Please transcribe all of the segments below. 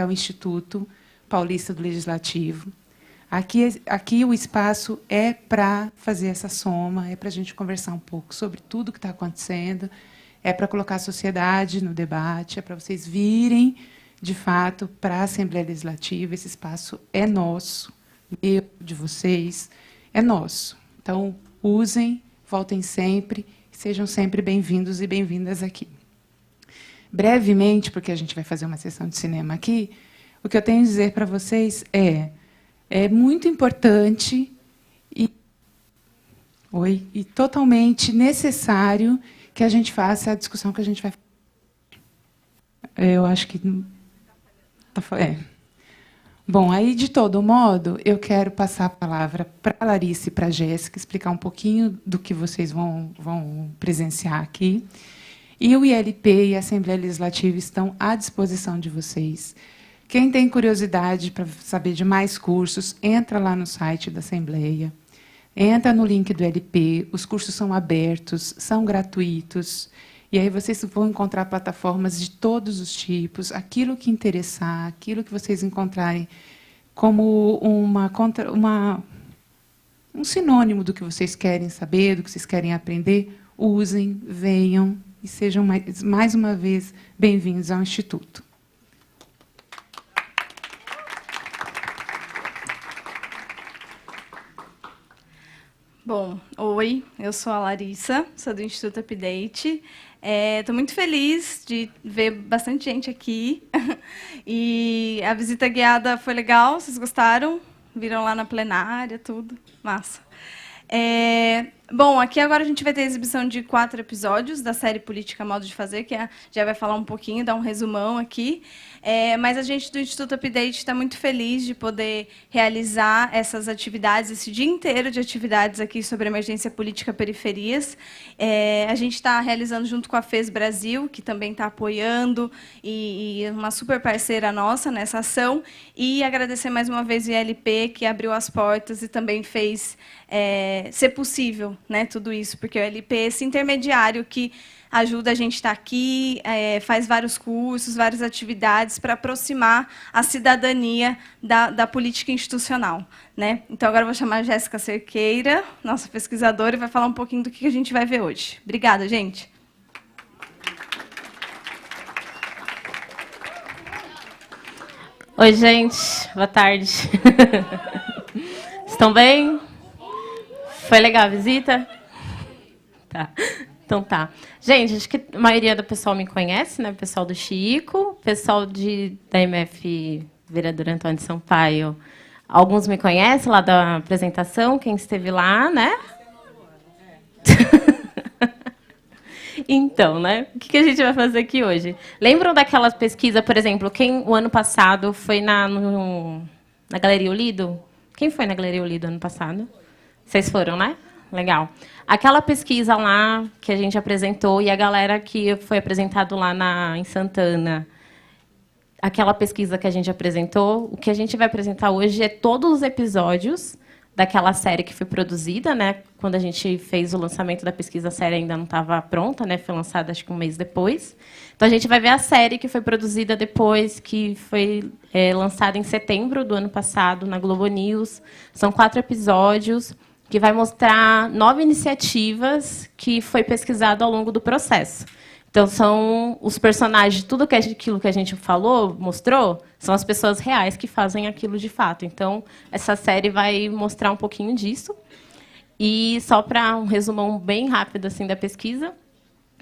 que é o Instituto Paulista do Legislativo. Aqui o espaço é para fazer essa soma, é para a gente conversar um pouco sobre tudo que está acontecendo, é para colocar a sociedade no debate, é para vocês virem, de fato, para a Assembleia Legislativa. Esse espaço é nosso, meu, de vocês, é nosso. Então, usem, voltem sempre, sejam sempre bem-vindos e bem-vindas aqui. Brevemente, porque a gente vai fazer uma sessão de cinema aqui, o que eu tenho a dizer para vocês é muito importante e totalmente necessário que a gente faça a discussão que a gente vai fazer. Eu acho que... Bom, aí, de todo modo, eu quero passar a palavra para a Larissa e para a Jéssica, explicar um pouquinho do que vocês vão presenciar aqui. E o ILP e a Assembleia Legislativa estão à disposição de vocês. Quem tem curiosidade para saber de mais cursos, entra lá no site da Assembleia, entra no link do ILP, os cursos são abertos, são gratuitos, e aí vocês vão encontrar plataformas de todos os tipos, aquilo que interessar, aquilo que vocês encontrarem como um sinônimo do que vocês querem saber, do que vocês querem aprender, usem, venham e sejam mais uma vez bem-vindos ao Instituto. Bom, oi, eu sou a Larissa, sou do Instituto Update. Estou muito feliz de ver bastante gente aqui. E a visita guiada foi legal, vocês gostaram? Viram lá na plenária, tudo? Massa. Bom, aqui agora a gente vai ter a exibição de 4 episódios da série Política Modo de Fazer, que já vai falar um pouquinho, dar um resumão aqui. Mas a gente do Instituto Update está muito feliz de poder realizar essas atividades, esse dia inteiro de atividades aqui sobre emergência política periferias. A gente está realizando junto com a FES Brasil, que também está apoiando, e uma super parceira nossa nessa ação. E agradecer mais uma vez o ILP, que abriu as portas e também fez ser possível, né, tudo isso, porque o ILP é esse intermediário que ajuda a gente a estar aqui, faz vários cursos, várias atividades para aproximar a cidadania da política institucional, né? Então, agora eu vou chamar a Jéssica Cerqueira, nossa pesquisadora, e vai falar um pouquinho do que a gente vai ver hoje. Obrigada, gente. Oi, gente. Boa tarde. Estão bem? Foi legal a visita? Tá. Então tá. Gente, acho que a maioria do pessoal me conhece, né? O pessoal do Chico, o pessoal da MF Vereador Antônio Sampaio. Alguns me conhecem lá da apresentação, quem esteve lá, né? Então, né? O que a gente vai fazer aqui hoje? Lembram daquela pesquisa, por exemplo, quem o ano passado foi na Galeria Olido? Quem foi na Galeria Olido ano passado? Vocês foram, né? Legal. Aquela pesquisa lá que a gente apresentou e a galera que foi apresentado lá em Santana, aquela pesquisa que a gente apresentou, o que a gente vai apresentar hoje é todos os episódios daquela série que foi produzida, né? Quando a gente fez o lançamento da pesquisa, a série ainda não estava pronta, né? Foi lançada, acho que um mês depois. Então, a gente vai ver a série que foi produzida depois, que foi lançada em setembro do ano passado, na Globo News. São 4 episódios, que vai mostrar 9 iniciativas que foi pesquisado ao longo do processo. Então, são os personagens, tudo aquilo que a gente falou, mostrou, são as pessoas reais que fazem aquilo de fato. Então, essa série vai mostrar um pouquinho disso. E só para um resumão bem rápido assim, da pesquisa,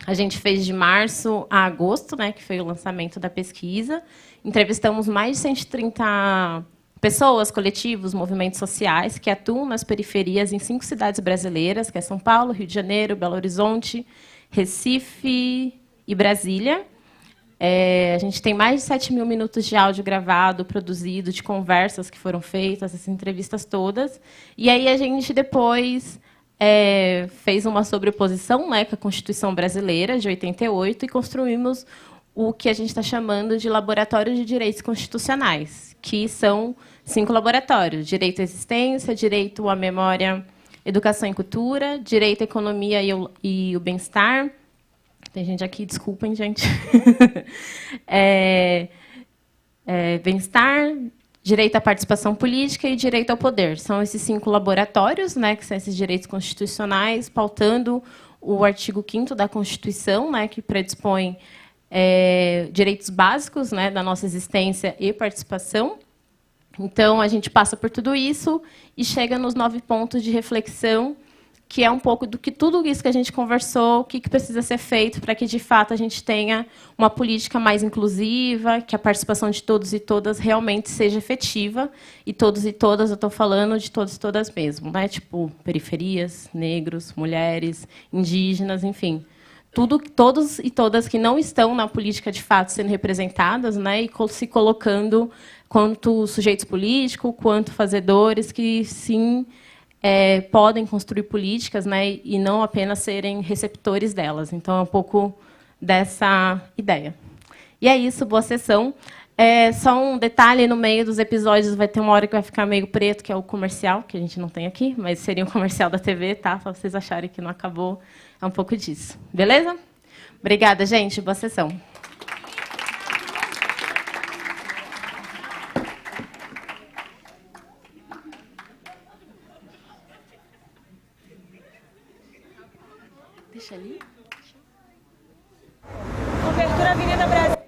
a gente fez de março a agosto, né, que foi o lançamento da pesquisa. Entrevistamos mais de 130 pessoas, coletivos, movimentos sociais que atuam nas periferias em 5 cidades brasileiras, que é São Paulo, Rio de Janeiro, Belo Horizonte, Recife e Brasília. A gente tem mais de 7 mil minutos de áudio gravado, produzido, de conversas que foram feitas, essas entrevistas todas. E aí a gente depois fez uma sobreposição, né, com a Constituição Brasileira, de 88, e construímos o que a gente está chamando de Laboratório de Direitos Constitucionais, que são 5 laboratórios: direito à existência, direito à memória, educação e cultura, direito à economia e o bem-estar. Tem gente aqui, desculpem, gente. bem-estar, direito à participação política e direito ao poder. São esses 5 laboratórios, né, que são esses direitos constitucionais, pautando o artigo 5º da Constituição, né, que predispõe direitos básicos, né, da nossa existência e participação. Então, a gente passa por tudo isso e chega nos 9 pontos de reflexão, que é um pouco do que tudo isso que a gente conversou, o que precisa ser feito para que, de fato, a gente tenha uma política mais inclusiva, que a participação de todos e todas realmente seja efetiva. E todos e todas, eu estou falando de todos e todas mesmo, né? Tipo, periferias, negros, mulheres, indígenas, enfim. Todos e todas que não estão na política, de fato, sendo representadas, né? E se colocando quanto sujeitos políticos, quanto fazedores, que, sim, podem construir políticas, né, e não apenas serem receptores delas. Então, é um pouco dessa ideia. E é isso, boa sessão. Só um detalhe, no meio dos episódios vai ter uma hora que vai ficar meio preto, que é o comercial, que a gente não tem aqui, mas seria um comercial da TV, tá? Só vocês acharem que não acabou. É um pouco disso. Beleza? Obrigada, gente. Boa sessão. Deixa ali. Cobertura Avenida Brasil.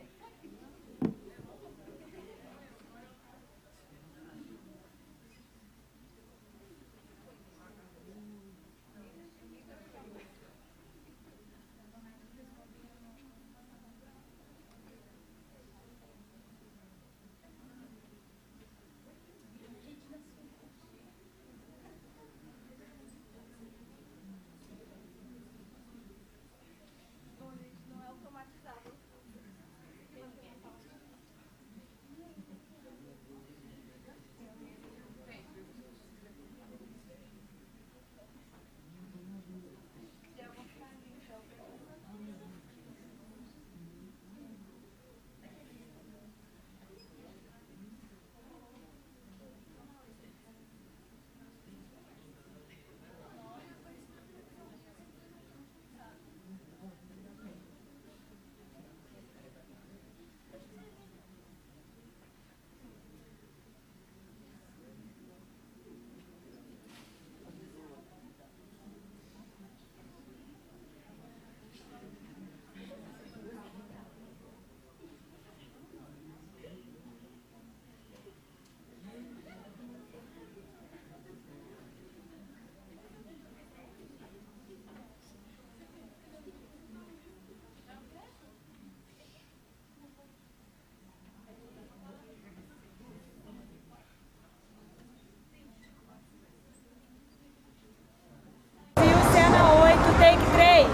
Cena 8, take 3.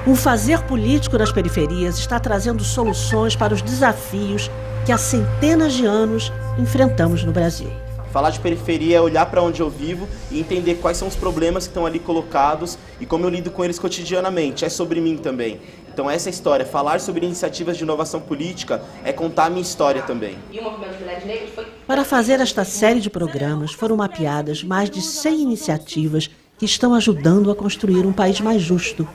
O fazer político nas periferias está trazendo soluções para os desafios que há centenas de anos enfrentamos no Brasil. Falar de periferia é olhar para onde eu vivo e entender quais são os problemas que estão ali colocados e como eu lido com eles cotidianamente. É sobre mim também. Então essa é a história. Falar sobre iniciativas de inovação política é contar a minha história também. Para fazer esta série de programas, foram mapeadas mais de 100 iniciativas que estão ajudando a construir um país mais justo.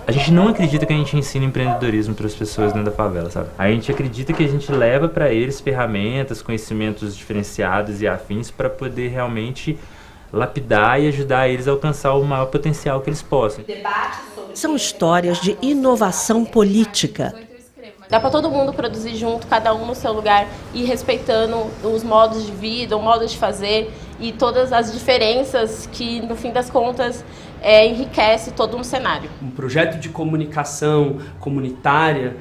A gente não acredita que a gente ensina empreendedorismo para as pessoas dentro da favela, sabe? A gente acredita que a gente leva para eles ferramentas, conhecimentos diferenciados e afins para poder realmente lapidar e ajudar eles a alcançar o maior potencial que eles possam. São histórias de inovação política. Dá para todo mundo produzir junto, cada um no seu lugar, e respeitando os modos de vida, o modo de fazer e todas as diferenças que, no fim das contas, enriquece todo um cenário. Um projeto de comunicação comunitária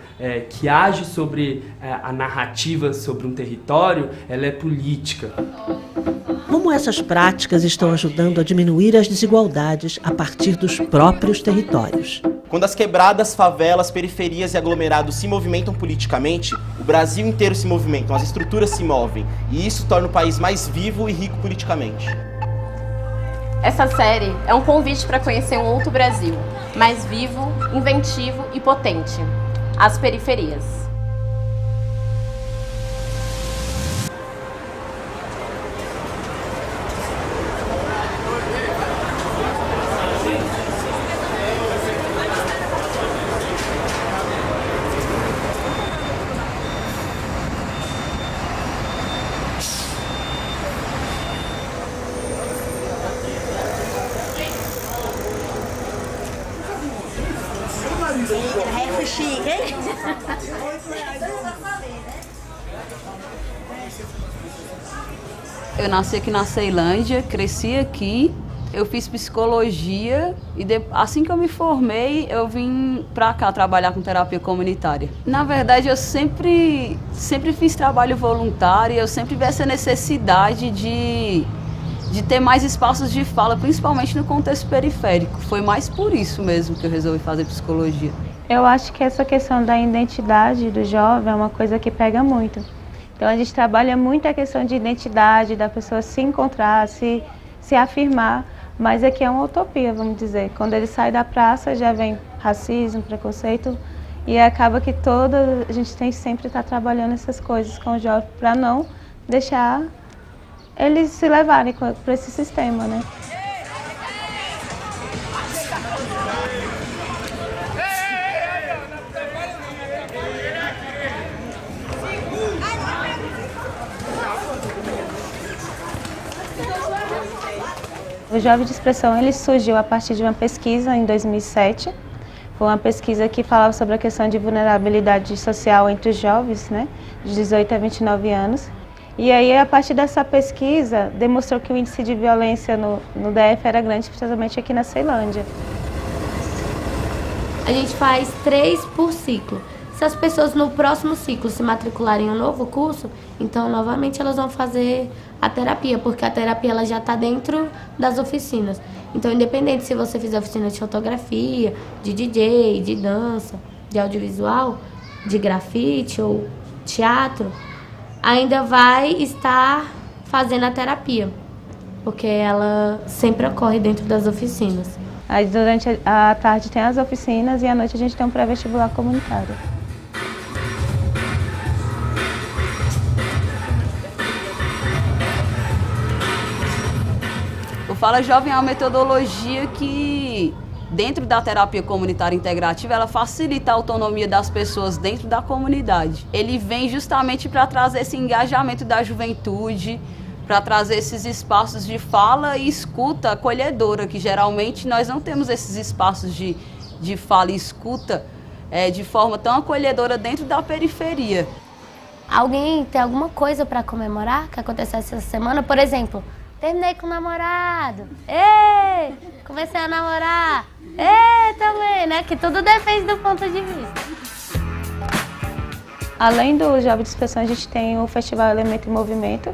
que age sobre a narrativa sobre um território, ela é política. Como essas práticas estão ajudando a diminuir as desigualdades a partir dos próprios territórios? Quando as quebradas, favelas, periferias e aglomerados se movimentam politicamente, o Brasil inteiro se movimenta, as estruturas se movem, e isso torna o país mais vivo e rico politicamente. Essa série é um convite para conhecer um outro Brasil, mais vivo, inventivo e potente. As periferias. Foi chique, hein? Eu nasci aqui na Ceilândia, cresci aqui. Eu fiz psicologia e assim que eu me formei, eu vim pra cá trabalhar com terapia comunitária. Na verdade, eu sempre fiz trabalho voluntário, eu sempre vi essa necessidade de ter mais espaços de fala, principalmente no contexto periférico. Foi mais por isso mesmo que eu resolvi fazer psicologia. Eu acho que essa questão da identidade do jovem é uma coisa que pega muito. Então a gente trabalha muito a questão de identidade, da pessoa se encontrar, se afirmar. Mas aqui é uma utopia, vamos dizer. Quando ele sai da praça, já vem racismo, preconceito, e acaba que a gente tem que sempre estar trabalhando essas coisas com o jovem para não deixar eles se levarem para esse sistema, né? O Jovem de Expressão ele surgiu a partir de uma pesquisa em 2007. Foi uma pesquisa que falava sobre a questão de vulnerabilidade social entre os jovens, né, de 18 a 29 anos. E aí, a partir dessa pesquisa, demonstrou que o índice de violência no DF era grande, especialmente aqui na Ceilândia. A gente faz 3 por ciclo. Se as pessoas no próximo ciclo se matricularem em um novo curso, então novamente elas vão fazer a terapia, porque a terapia ela já está dentro das oficinas. Então, independente se você fizer oficina de fotografia, de DJ, de dança, de audiovisual, de grafite ou teatro, ainda vai estar fazendo a terapia, porque ela sempre ocorre dentro das oficinas. Aí durante a tarde tem as oficinas e à noite a gente tem um pré-vestibular comunitário. O Fala Jovem é uma metodologia que, dentro da terapia comunitária integrativa, ela facilita a autonomia das pessoas dentro da comunidade. Ele vem justamente para trazer esse engajamento da juventude, para trazer esses espaços de fala e escuta acolhedora, que geralmente nós não temos esses espaços de fala e escuta de forma tão acolhedora dentro da periferia. Alguém tem alguma coisa para comemorar que aconteceu essa semana? Por exemplo, terminei com o namorado. Ei! Comecei a namorar. Ei, também, né? Que tudo depende do ponto de vista. Além do Jovem de Expressão, a gente tem o Festival Elemento e Movimento,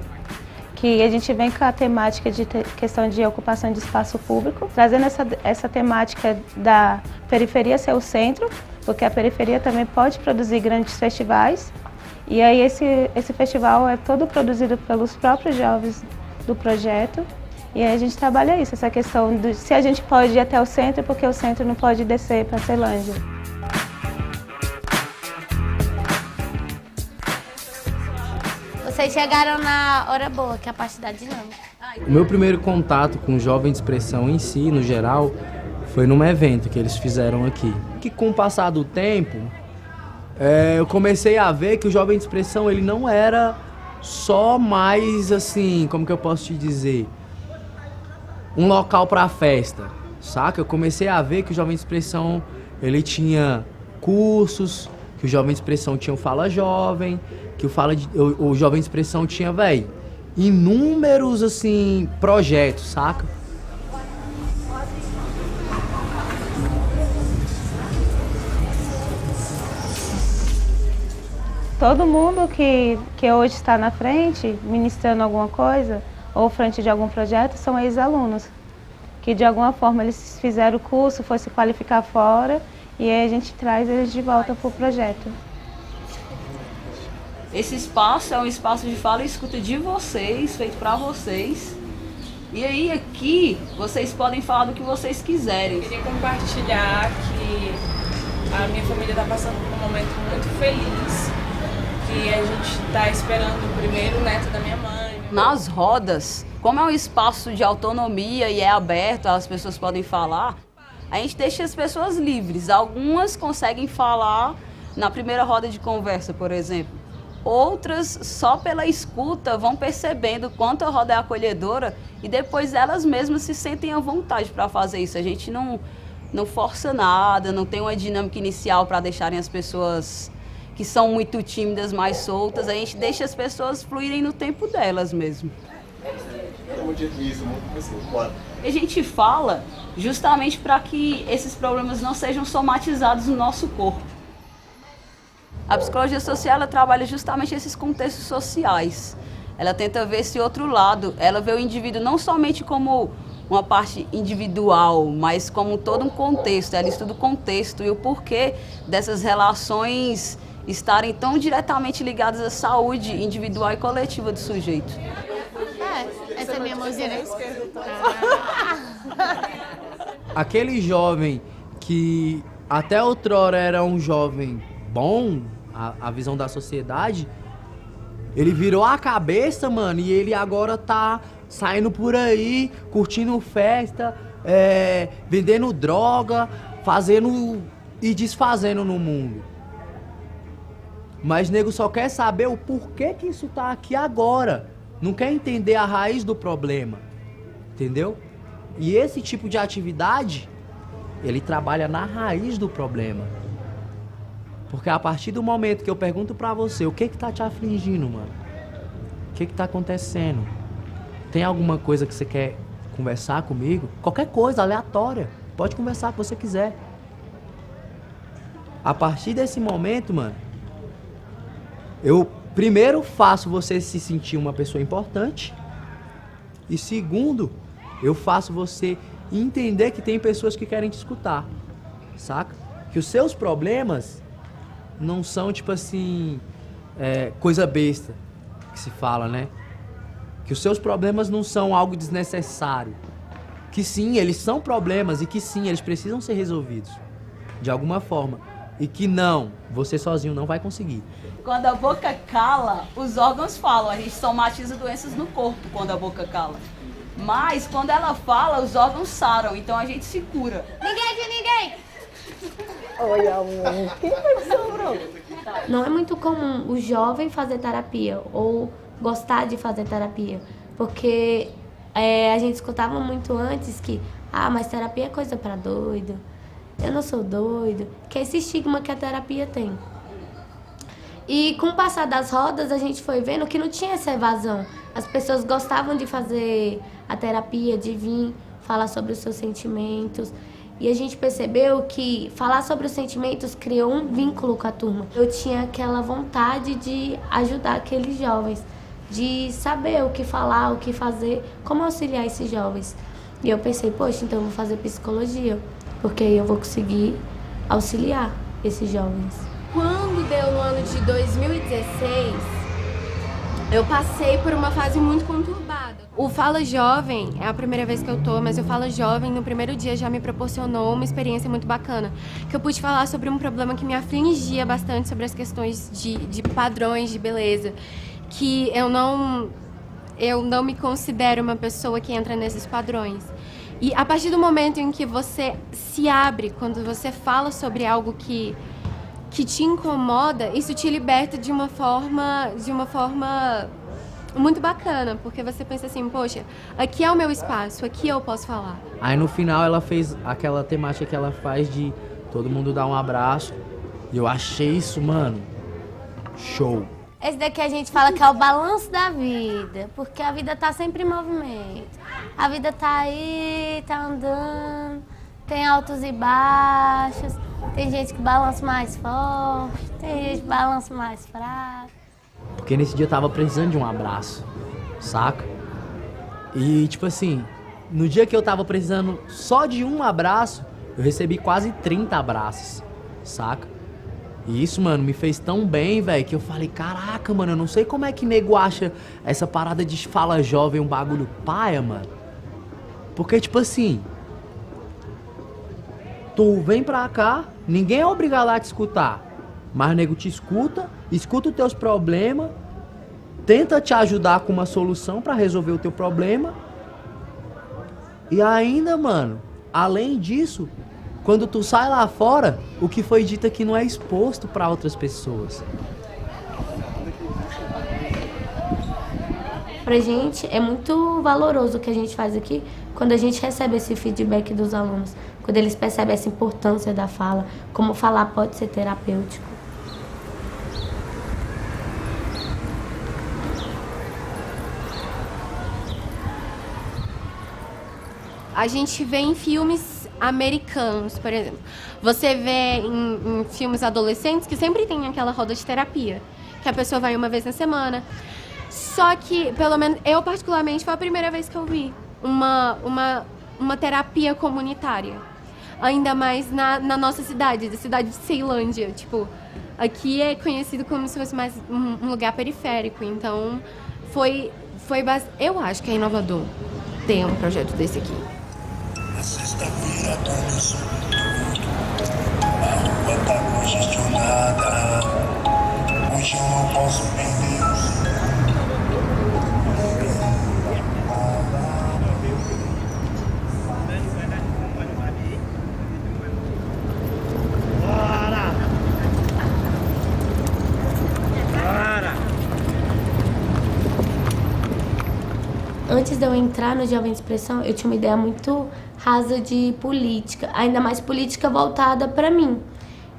que a gente vem com a temática de questão de ocupação de espaço público, trazendo essa temática da periferia ser o centro, porque a periferia também pode produzir grandes festivais. E aí esse festival é todo produzido pelos próprios jovens do projeto. E aí a gente trabalha isso, essa questão de se a gente pode ir até o centro, porque o centro não pode descer para Ceilândia. Vocês chegaram na hora boa, que é a parte da dinâmica. O meu primeiro contato com o Jovem de Expressão em si, no geral, foi num evento que eles fizeram aqui. Que com o passar do tempo, eu comecei a ver que o Jovem de Expressão ele não era só mais assim, como que eu posso te dizer, um local para festa, saca? Eu comecei a ver que o Jovem de Expressão ele tinha cursos, que o Jovem de Expressão tinha o Fala Jovem, que o Jovem de Expressão tinha, inúmeros, assim, projetos, saca? Todo mundo que hoje está na frente, ministrando alguma coisa, ou frente de algum projeto, são ex-alunos, que de alguma forma eles fizeram o curso, foi se qualificar fora, e aí a gente traz eles de volta para o projeto. Esse espaço é um espaço de fala e escuta de vocês, feito para vocês. E aí aqui vocês podem falar do que vocês quiserem. Eu queria compartilhar que a minha família está passando por um momento muito feliz, que a gente está esperando o primeiro neto da minha mãe. Nas rodas, como é um espaço de autonomia e é aberto, as pessoas podem falar, a gente deixa as pessoas livres. Algumas conseguem falar na primeira roda de conversa, por exemplo. Outras, só pela escuta, vão percebendo quanto a roda é acolhedora e depois elas mesmas se sentem à vontade para fazer isso. A gente não não força nada, não tem uma dinâmica inicial para deixarem as pessoas que são muito tímidas mais soltas. A gente deixa as pessoas fluírem no tempo delas mesmo. A gente fala justamente para que esses problemas não sejam somatizados no nosso corpo. A psicologia social, ela trabalha justamente esses contextos sociais. Ela tenta ver esse outro lado. Ela vê o indivíduo não somente como uma parte individual, mas como todo um contexto. Ela estuda o contexto e o porquê dessas relações estarem tão diretamente ligadas à saúde individual e coletiva do sujeito. Essa é minha mãozinha, né? Aquele jovem que até outrora era um jovem bom, a visão da sociedade, ele virou a cabeça, mano, e ele agora tá saindo por aí, curtindo festa, vendendo droga, fazendo e desfazendo no mundo. Mas nego só quer saber o porquê que isso tá aqui agora. Não quer entender a raiz do problema, entendeu? E esse tipo de atividade, ele trabalha na raiz do problema. Porque a partir do momento que eu pergunto pra você, o que tá te afligindo, mano? O que tá acontecendo? Tem alguma coisa que você quer conversar comigo? Qualquer coisa, aleatória. Pode conversar o que você quiser. A partir desse momento, mano, eu primeiro faço você se sentir uma pessoa importante. E segundo, eu faço você entender que tem pessoas que querem te escutar. Saca? Que os seus problemas não são, tipo assim, coisa besta que se fala, né? Que os seus problemas não são algo desnecessário. Que sim, eles são problemas e que sim, eles precisam ser resolvidos de alguma forma. E que não, você sozinho não vai conseguir. Quando a boca cala, os órgãos falam. A gente somatiza doenças no corpo quando a boca cala. Mas quando ela fala, os órgãos saram, então a gente se cura. Ninguém de ninguém! Oi, amor. Quem foi que sobrou? Não é muito comum o jovem fazer terapia ou gostar de fazer terapia. Porque a gente escutava muito antes que, mas terapia é coisa pra doido. Eu não sou doido. Que é esse estigma que a terapia tem. E com o passar das rodas, a gente foi vendo que não tinha essa evasão. As pessoas gostavam de fazer a terapia, de vir falar sobre os seus sentimentos. E a gente percebeu que falar sobre os sentimentos criou um vínculo com a turma. Eu tinha aquela vontade de ajudar aqueles jovens, de saber o que falar, o que fazer, como auxiliar esses jovens. E eu pensei, poxa, então eu vou fazer psicologia, porque aí eu vou conseguir auxiliar esses jovens. Quando deu no ano de 2016, eu passei por uma fase muito conturbada. O Fala Jovem, é a primeira vez que eu tô, mas o Fala Jovem no primeiro dia já me proporcionou uma experiência muito bacana. Que eu pude falar sobre um problema que me afligia bastante, sobre as questões de padrões de beleza. Que eu não me considero uma pessoa que entra nesses padrões. E a partir do momento em que você se abre, quando você fala sobre algo que te incomoda, isso te liberta de uma forma muito bacana, porque você pensa assim, poxa, aqui é o meu espaço, aqui eu posso falar. Aí no final ela fez aquela temática que ela faz de todo mundo dar um abraço. E eu achei isso, mano, show. Esse daqui a gente fala que é o balanço da vida, porque a vida tá sempre em movimento. A vida tá aí, tá andando, tem altos e baixos, tem gente que balança mais forte, tem gente que balança mais fraco. Porque nesse dia eu tava precisando de um abraço, saca? E tipo assim, no dia que eu tava precisando só de um abraço, eu recebi quase 30 abraços, saca? E isso, mano, me fez tão bem, velho, que eu falei, caraca, mano, eu não sei como é que nego acha essa parada de fala jovem um bagulho paia, mano. Porque, tipo assim, tu vem pra cá, ninguém é obrigado a te escutar, mas nego te escuta os teus problemas, tenta te ajudar com uma solução pra resolver o teu problema. E ainda, mano, além disso, quando tu sai lá fora, o que foi dito aqui não é exposto pra outras pessoas. Pra gente é muito valoroso o que a gente faz aqui, quando a gente recebe esse feedback dos alunos, quando eles percebem essa importância da fala, como falar pode ser terapêutico. A gente vê em filmes americanos, por exemplo. Você vê em filmes adolescentes que sempre tem aquela roda de terapia, que a pessoa vai uma vez na semana. Só que, pelo menos, eu particularmente, foi a primeira vez que eu vi uma terapia comunitária. Ainda mais na nossa cidade, da cidade de Ceilândia. Tipo, aqui é conhecido como se fosse mais um lugar periférico. Então, eu acho que é inovador ter um projeto desse aqui. Na sexta-feira tô no substituto, a rua tá congestionada, hoje eu não posso perder o segundo. Bora! Bora! Antes de eu entrar no Jovem de Expressão, eu tinha uma ideia muito rasa de política, ainda mais política voltada para mim.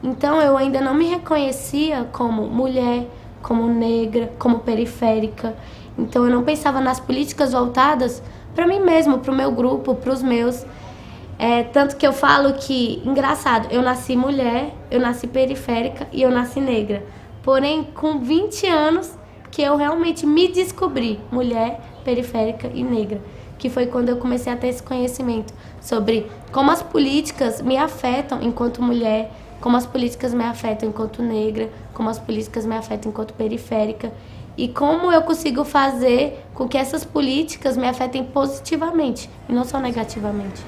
Então eu ainda não me reconhecia como mulher, como negra, como periférica. Então eu não pensava nas políticas voltadas para mim mesmo, para o meu grupo, para os meus. Tanto que eu falo que, engraçado, eu nasci mulher, eu nasci periférica e eu nasci negra. Porém, com 20 anos que eu realmente me descobri mulher, periférica e negra, que foi quando eu comecei a ter esse conhecimento sobre como as políticas me afetam enquanto mulher, como as políticas me afetam enquanto negra, como as políticas me afetam enquanto periférica e como eu consigo fazer com que essas políticas me afetem positivamente e não só negativamente.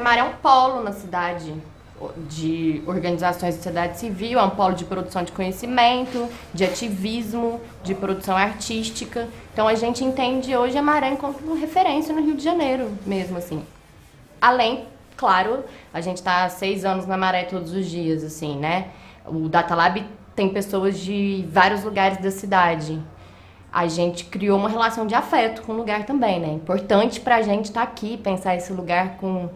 Maré é um polo na cidade de organizações de sociedade civil, é um polo de produção de conhecimento, de ativismo, de produção artística. Então a gente entende hoje a Maré enquanto referência no Rio de Janeiro mesmo, assim. Além, claro, a gente está há 6 anos na Maré todos os dias, assim, né? O Data Lab tem pessoas de vários lugares da cidade. A gente criou uma relação de afeto com o lugar também, né? Importante pra gente estar aqui, pensar esse lugar com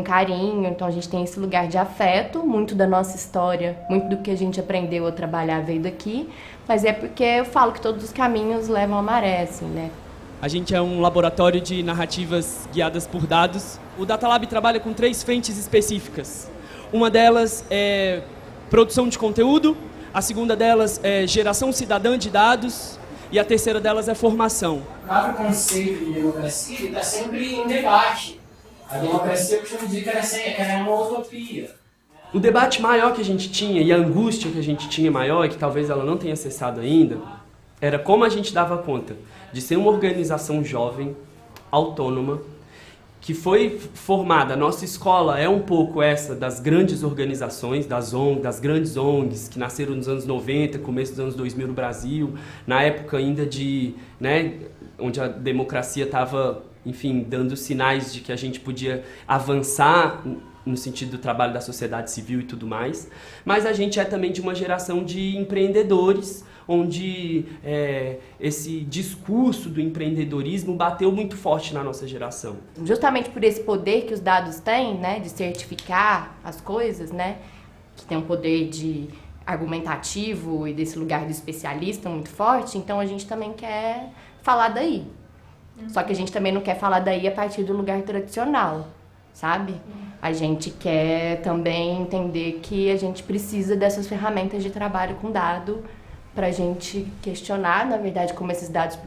carinho. Então a gente tem esse lugar de afeto, muito da nossa história, muito do que a gente aprendeu a trabalhar veio daqui, mas é porque eu falo que todos os caminhos levam à Maré, assim, né? A gente é um laboratório de narrativas guiadas por dados. O Data Lab trabalha com 3 frentes específicas. Uma delas é produção de conteúdo, a segunda delas é geração cidadã de dados e a terceira delas é formação. O próprio conceito de democracia está sempre em debate. A democracia, eu costumo dizer que ela é uma utopia. O debate maior que a gente tinha e a angústia que a gente tinha maior, e que talvez ela não tenha cessado ainda, era como a gente dava conta de ser uma organização jovem, autônoma, que foi formada. A nossa escola é um pouco essa das grandes organizações, das grandes ONGs, que nasceram nos anos 90, começo dos anos 2000 no Brasil, na época ainda de, né, onde a democracia estava, enfim, dando sinais de que a gente podia avançar no sentido do trabalho da sociedade civil e tudo mais. Mas a gente é também de uma geração de empreendedores, onde esse discurso do empreendedorismo bateu muito forte na nossa geração. Justamente por esse poder que os dados têm, né, de certificar as coisas, né, que tem um poder de argumentativo e desse lugar do especialista muito forte, então a gente também quer falar daí. Só que a gente também não quer falar daí a partir do lugar tradicional, sabe? A gente quer também entender que a gente precisa dessas ferramentas de trabalho com dado para a gente questionar, na verdade, como esses dados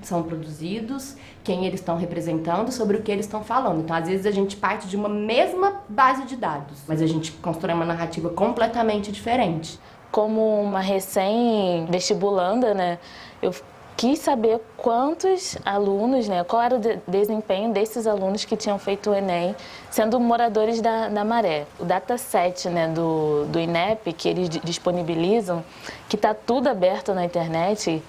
são produzidos, quem eles estão representando, sobre o que eles estão falando. Então, às vezes, a gente parte de uma mesma base de dados, mas a gente constrói uma narrativa completamente diferente. Como uma recém-vestibulanda, né, eu quis saber quantos alunos, né, qual era o desempenho desses alunos que tinham feito o Enem, sendo moradores da Maré. O dataset, né, do INEP, que eles disponibilizam, que está tudo aberto na internet,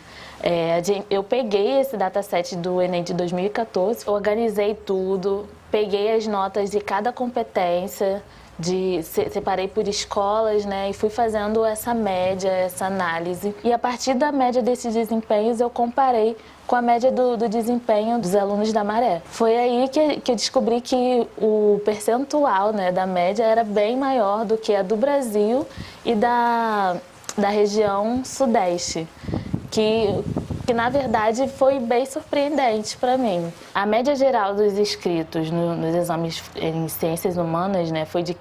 eu peguei esse dataset do Enem de 2014, organizei tudo, peguei as notas de cada competência, separei por escolas, né, e fui fazendo essa média, essa análise. E a partir da média desses desempenhos, eu comparei com a média do desempenho dos alunos da Maré. Foi aí que eu descobri que o percentual, né, da média era bem maior do que a do Brasil e da região sudeste, que na verdade foi bem surpreendente para mim. A média geral dos inscritos nos exames em ciências humanas, né, foi de